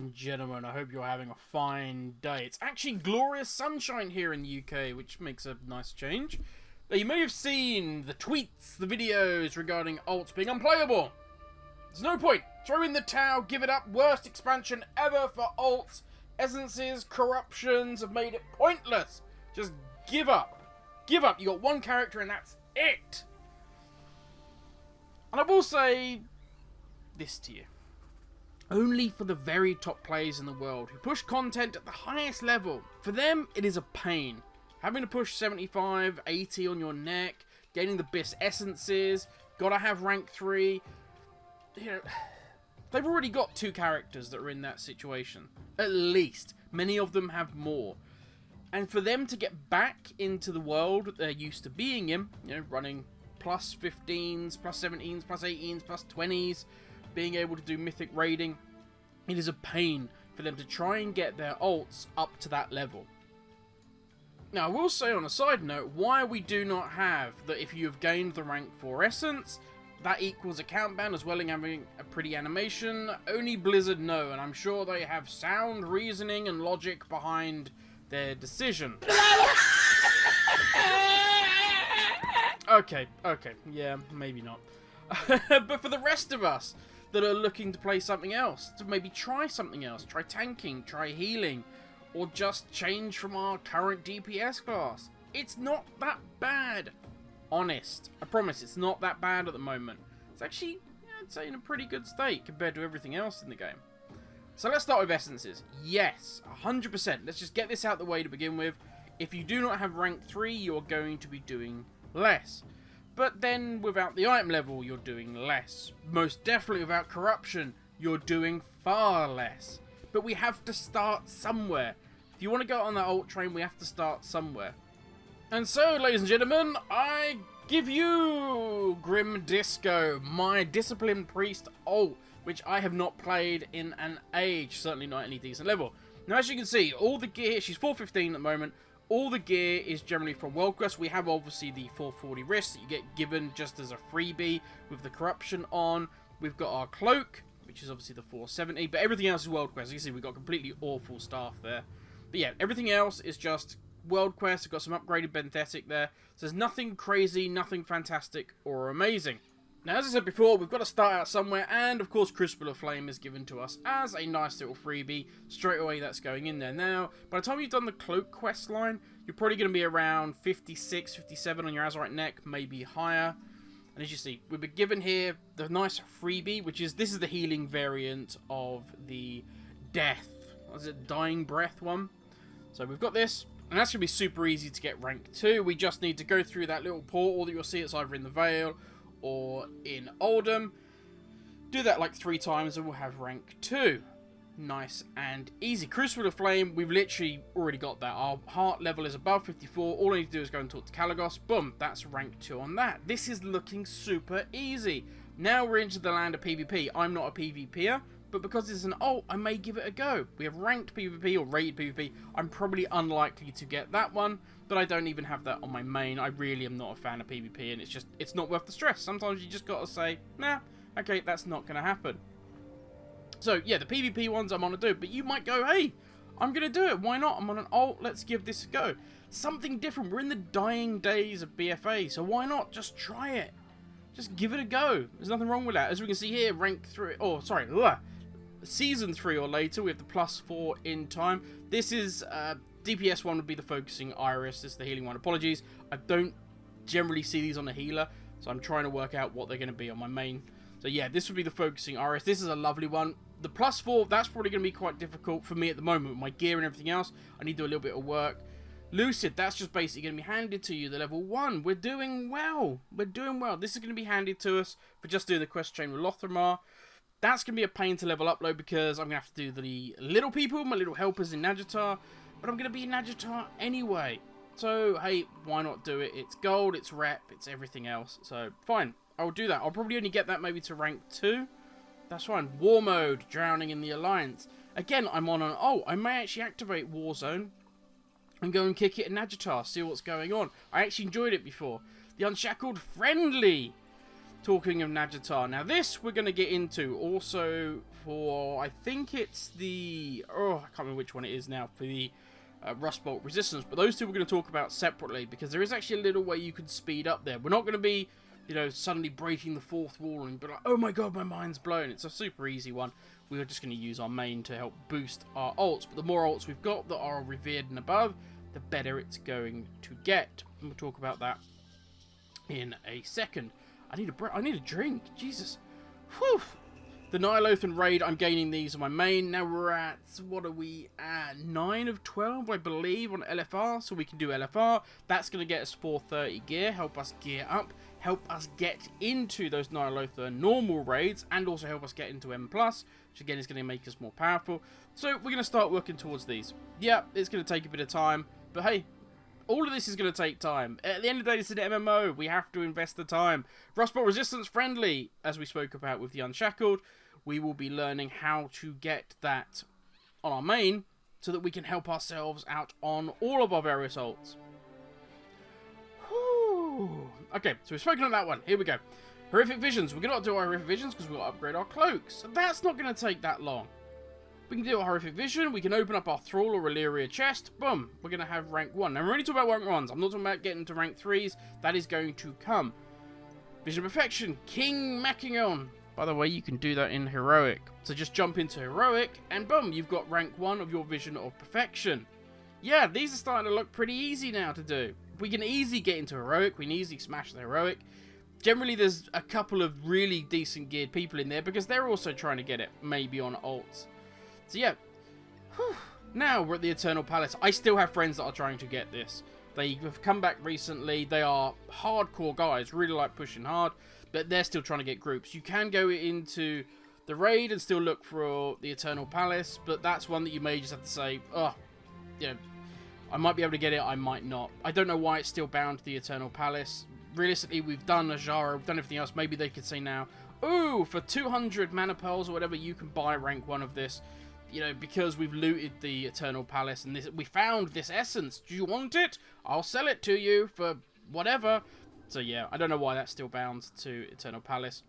and gentlemen. I hope you're having a fine day. It's actually glorious sunshine here in the UK, which makes a nice change. Now, you may have seen the tweets, the videos regarding alts being unplayable. There's no point. Throw in the towel, give it up. Worst expansion ever for alts. Essences, corruptions have made it pointless. Just give up. Give up. You got one character and that's it. And I will say this to you. Only for the very top players in the world who push content at the highest level. For them, it is a pain. Having to push 75, 80 on your neck, getting the best essences, gotta have rank 3. You know, they've already got 2 characters that are in that situation. At least. Many of them have more. And for them to get back into the world that they're used to being in, you know, running plus 15s, plus 17s, plus 18s, plus 20s, being able to do mythic raiding, it is a pain for them to try and get their alts up to that level. Now, I will say on a side note, why we do not have that if you have gained the rank 4 essence, that equals a countdown as well as having a pretty animation, only Blizzard know, and I'm sure they have sound reasoning and logic behind their decision. Okay, yeah, maybe not. But for the rest of us that are looking to play something else, to maybe try something else, try tanking, try healing, or just change from our current DPS class, it's not that bad. Honest. I promise, it's not that bad at the moment. It's actually, I'd say, in a pretty good state compared to everything else in the game. So let's start with essences. Yes, 100%. Let's just get this out the way to begin with. If you do not have rank 3, you're going to be doing less. But then without the item level, you're doing less. Most definitely without corruption, you're doing far less. But we have to start somewhere. If you want to go on that ult train, we have to start somewhere. And so, ladies and gentlemen, I give you Grim Disco, my Disciplined Priest ult, which I have not played in an age, certainly not any decent level. Now, as you can see, all the gear, she's 415 at the moment, all the gear is generally from World Quest. We have obviously the 440 wrist that you get given just as a freebie with the corruption on. We've got our cloak, which is obviously the 470, but everything else is World Quest. You can see we've got completely awful stuff there. But yeah, everything else is just World Quest. We've got some upgraded Benthetic there. So there's nothing crazy, nothing fantastic or amazing. Now, as I said before, we've got to start out somewhere, and of course Crucible of Flame is given to us as a nice little freebie. Straight away, that's going in there. Now, by the time you've done the Cloak quest line, you're probably going to be around 56, 57 on your Azerite neck, maybe higher. And as you see, we've been given here the nice freebie, which is, this is the healing variant of the Death. What is it, Dying Breath one? So we've got this, and that's going to be super easy to get rank 2. We just need to go through that little portal that you'll see. It's either in the Vale or in Oldham. Do that like 3 times and we'll have rank 2. Nice and easy. Crucible of Flame, we've literally already got that. Our heart level is above 54. All I need to do is go and talk to Kalagos. Boom, that's rank 2 on that. This is looking super easy. Now we're into the land of PvP. I'm not a PvPer, but because it's an ult, I may give it a go. We have ranked PvP or rated PvP. I'm probably unlikely to get that one, but I don't even have that on my main. I really am not a fan of PvP, and it's not worth the stress. Sometimes you just gotta say, nah, okay, that's not gonna happen. So yeah, the PvP ones I'm on to do, but you might go, hey, I'm gonna do it. Why not? I'm on an ult. Let's give this a go. Something different. We're in the dying days of BFA, so why not? Just try it. Just give it a go. There's nothing wrong with that. As we can see here, rank 3. Oh, sorry. Season 3 or later, we have the +4 in time. This is DPS 1 would be the focusing Iris. This is the healing one. Apologies, I don't generally see these on the healer, so I'm trying to work out what they're going to be on my main. So yeah, this would be the focusing Iris. This is a lovely one. The +4, that's probably going to be quite difficult for me at the moment with my gear and everything else. I need to do a little bit of work. Lucid, that's just basically going to be handed to you, the level 1. We're doing well. We're doing well. This is going to be handed to us for just doing the quest chain with Lothramar. That's going to be a pain to level up, though, because I'm going to have to do the little people, my little helpers in Nadjatar. But I'm going to be in Nadjatar anyway. So, hey, why not do it? It's gold, it's rep, it's everything else. So, fine. I'll do that. I'll probably only get that maybe to rank 2. That's fine. War mode, Drowning in the Alliance. Again, I'm on an... Oh, I may actually activate Warzone and go and kick it in Nadjatar, see what's going on. I actually enjoyed it before. The Unshackled Friendly. Talking of Nadjatar. Now this we're going to get into also for, I think it's the, I can't remember which one it is now, for the Rust Bolt Resistance, but those two we're going to talk about separately, because there is actually a little way you can speed up there. We're not going to be, you know, suddenly breaking the fourth wall and be like, oh my god, my mind's blown. It's a super easy one. We are just going to use our main to help boost our ults, but the more ults we've got that are revered and above, the better it's going to get. And we'll talk about that in a second. I need a drink. Jesus. Whew. The Nylothran Raid, I'm gaining these on my main. Now we're at, what are we at? 9 of 12, I believe, on LFR. So we can do LFR. That's going to get us 430 gear, help us gear up, help us get into those Nylothran normal raids, and also help us get into M+, which again is going to make us more powerful. So we're going to start working towards these. Yeah, it's going to take a bit of time, but hey, all of this is going to take time. At the end of the day, it's an MMO. We have to invest the time. Rust Bolt Resistance friendly, as we spoke about with the Unshackled. We will be learning how to get that on our main so that we can help ourselves out on all of our various ults. Whew. Okay, so we've spoken on that one. Here we go. Horrific Visions. We're going to do our Horrific Visions because we've got to upgrade our cloaks. So that's not going to take that long. We can do a Horrific Vision. We can open up our Thrall or Illyria chest. Boom. We're going to have rank 1. Now, we're only talking about rank 1s. I'm not talking about getting to rank 3s. That is going to come. Vision of Perfection. King Machion. By the way, you can do that in Heroic. So just jump into Heroic, and boom, you've got rank 1 of your Vision of Perfection. Yeah, these are starting to look pretty easy now to do. We can easily get into Heroic. We can easily smash the Heroic. Generally, there's a couple of really decent geared people in there because they're also trying to get it, maybe on ults. So yeah. Whew. Now we're at the Eternal Palace. I still have friends that are trying to get this. They have come back recently. They are hardcore guys, really like pushing hard, but they're still trying to get groups. You can go into the raid and still look for the Eternal Palace, but that's one that you may just have to say, oh, yeah, I might be able to get it, I might not. I don't know why it's still bound to the Eternal Palace. Realistically, we've done Azshara, we've done everything else. Maybe they could say now, ooh, for 200 mana pearls or whatever, you can buy rank 1 of this. You know, because we've looted the Eternal Palace and we found this essence. Do you want it? I'll sell it to you for whatever. So yeah, I don't know why that's still bound to Eternal Palace.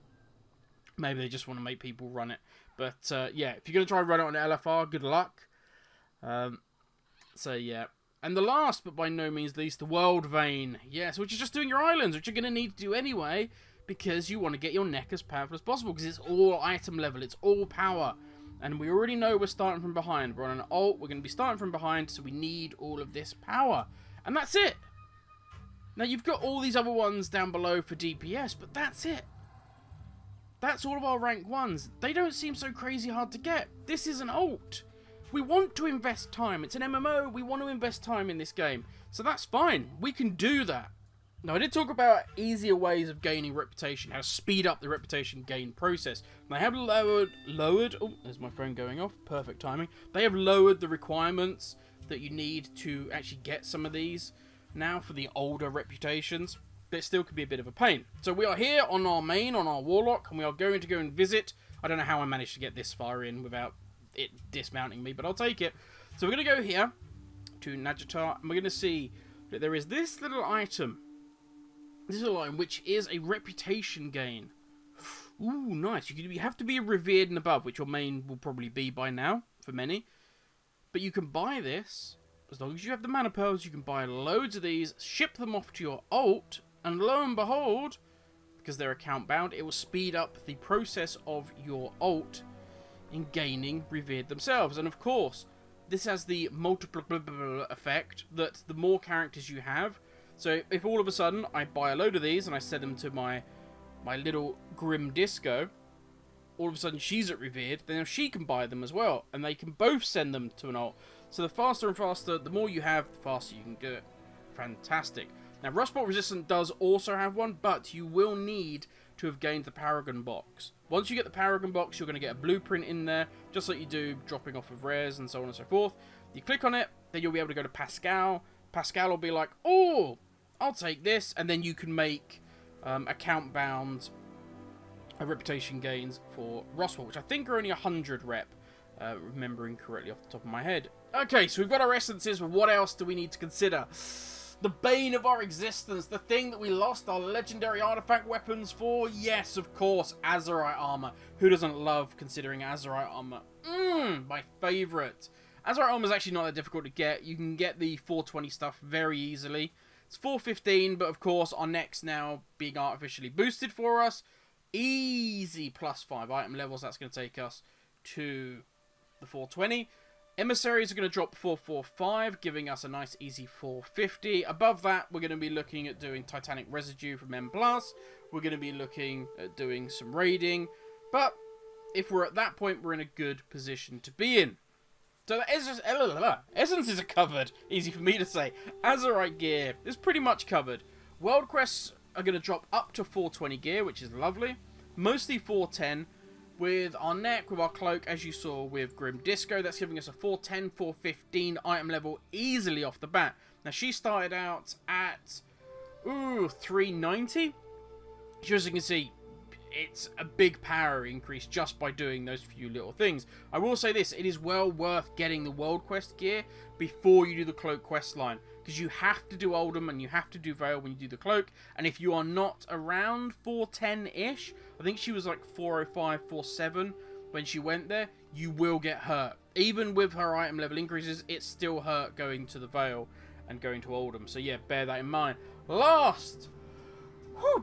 Maybe they just want to make people run it. But yeah, if you're going to try and run it on LFR, good luck. So yeah. And the last, but by no means least, the World Vein. Yes, which is just doing your islands, which you're going to need to do anyway, because you want to get your neck as powerful as possible, because it's all item level, it's all power. And we already know we're starting from behind. We're on an ult, we're going to be starting from behind, so we need all of this power. And that's it. Now, you've got all these other ones down below for DPS, but that's it. That's all of our rank 1s. They don't seem so crazy hard to get. This is an ult. We want to invest time. It's an MMO. We want to invest time in this game. So that's fine. We can do that. Now, I did talk about easier ways of gaining reputation, how to speed up the reputation gain process. They have lowered, oh, there's my phone going off, perfect timing. They have lowered the requirements that you need to actually get some of these now for the older reputations, but it still could be a bit of a pain. So we are here on our main, on our Warlock, and we are going to go and visit. I don't know how I managed to get this far in without it dismounting me, but I'll take it. So we're going to go here to Nadjatar, and we're going to see that there is this little item. This is a line which is a reputation gain. Ooh, nice. You have to be revered and above, which your main will probably be by now, for many. But you can buy this, as long as you have the mana pearls, you can buy loads of these, ship them off to your ult, and lo and behold, because they're account bound, it will speed up the process of your ult in gaining revered themselves. And of course, this has the multiple effect that the more characters you have, so if all of a sudden I buy a load of these and I send them to my little Grim Disco, all of a sudden she's at revered, then she can buy them as well, and they can both send them to an ult. So the faster and faster, the more you have, the faster you can do it. Fantastic. Now Rust Bolt Resistance does also have one, but you will need to have gained the Paragon box. Once you get the Paragon box, you're going to get a blueprint in there, just like you do dropping off of rares and so on and so forth. You click on it, then you'll be able to go to Pascal. Pascal will be like, oh, I'll take this, and then you can make account-bound reputation gains for Rust Bolt, which I think are only 100 rep, remembering correctly off the top of my head. Okay, so we've got our essences, but what else do we need to consider? The bane of our existence, the thing that we lost our legendary artifact weapons for. Yes, of course, Azerite armor. Who doesn't love considering Azerite armor? My favorite. Azerite armor is actually not that difficult to get. You can get the 420 stuff very easily. It's 415, but of course our next now being artificially boosted for us. Easy +5 item levels. That's going to take us to the 420. Emissaries are going to drop 445, giving us a nice easy 450. Above that, we're going to be looking at doing Titanic Residue from M+. We're going to be looking at doing some raiding. But if we're at that point, we're in a good position to be in. So the essences are covered. Easy for me to say. Azerite gear is pretty much covered. World quests are going to drop up to 420 gear, which is lovely. Mostly 410. With our neck, with our cloak, as you saw with Grim Disco, that's giving us a 410, 415 item level easily off the bat. Now, she started out at, 390. As you can see, it's a big power increase just by doing those few little things. I will say this, it is well worth getting the World Quest gear before you do the Cloak quest line. Because you have to do Oldham and you have to do Vale when you do the Cloak. And if you are not around 410-ish, I think she was like 405, 407 when she went there, you will get hurt. Even with her item level increases, it's still hurt going to the Vale and going to Oldham. So yeah, bear that in mind. Last,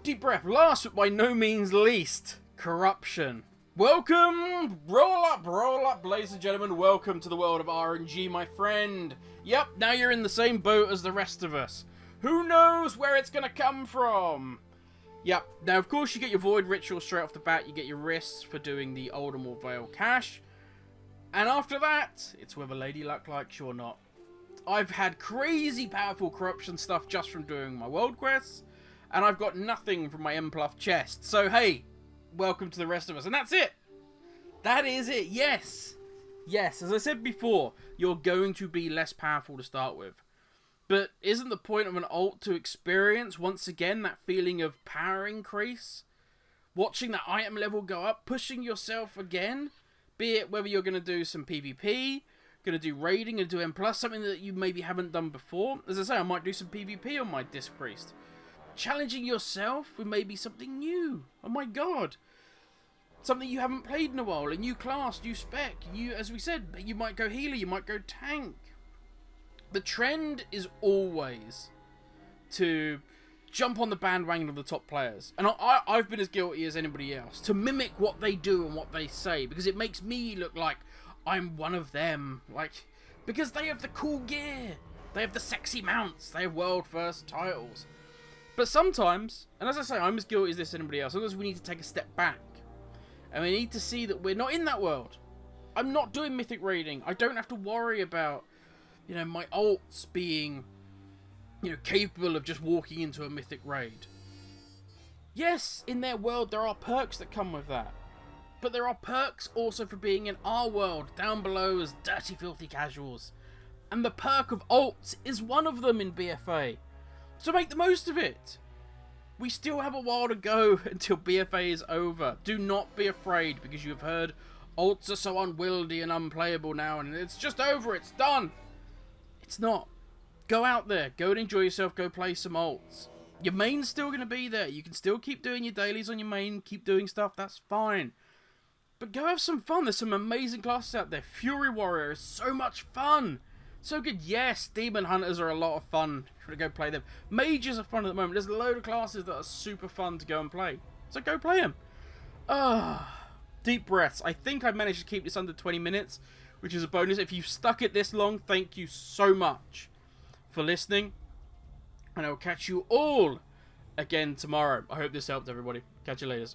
deep breath, last but by no means least, Corruption. Welcome, roll up, ladies and gentlemen, welcome to the world of RNG, my friend. Yep, now you're in the same boat as the rest of us. Who knows where it's going to come from? Yep, now of course you get your Void Ritual straight off the bat, you get your wrists for doing the Oldham or Vale cache. And after that, it's whether Lady Luck likes you or not. I've had crazy powerful Corruption stuff just from doing my world quests, and I've got nothing from my M-Pluff chest. So hey, welcome to the rest of us. And that's it. That is it. Yes. Yes, as I said before, you're going to be less powerful to start with. But isn't the point of an ult to experience, once again, that feeling of power increase? Watching that item level go up, pushing yourself again, be it whether you're going to do some PvP, going to do raiding, and do M+, something that you maybe haven't done before. As I say, I might do some PvP on my Disc Priest. Challenging yourself with maybe something new. Oh my god. Something you haven't played in a while. A new class, new spec. You, as we said, you might go healer, you might go tank. The trend is always to jump on the bandwagon of the top players. And I've been as guilty as anybody else. To mimic what they do and what they say. Because it makes me look like I'm one of them. Like, because they have the cool gear. They have the sexy mounts. They have world first titles. But sometimes, and as I say, I'm as guilty as this as anybody else. Sometimes we need to take a step back. And we need to see that we're not in that world. I'm not doing mythic raiding. I don't have to worry about, you know, my ults being, you know, capable of just walking into a mythic raid. Yes, in their world there are perks that come with that. But there are perks also for being in our world, down below as dirty, filthy casuals. And the perk of ults is one of them in BFA. So make the most of it. We still have a while to go until BFA is over. Do not be afraid, because you've heard ults are so unwieldy and unplayable now, and it's just over, it's done. It's not. Go out there, go and enjoy yourself, go play some ults. Your main's still going to be there. You can still keep doing your dailies on your main, keep doing stuff, that's fine. But go have some fun. There's some amazing classes out there. Fury Warrior is so much fun. So good. Yes, Demon Hunters are a lot of fun. Should go play them. Mages are fun at the moment. There's a load of classes that are super fun to go and play. So go play them. Deep breaths. I think I managed to keep this under 20 minutes, which is a bonus. If you've stuck it this long, thank you so much for listening. And I will catch you all again tomorrow. I hope this helped, everybody. Catch you later.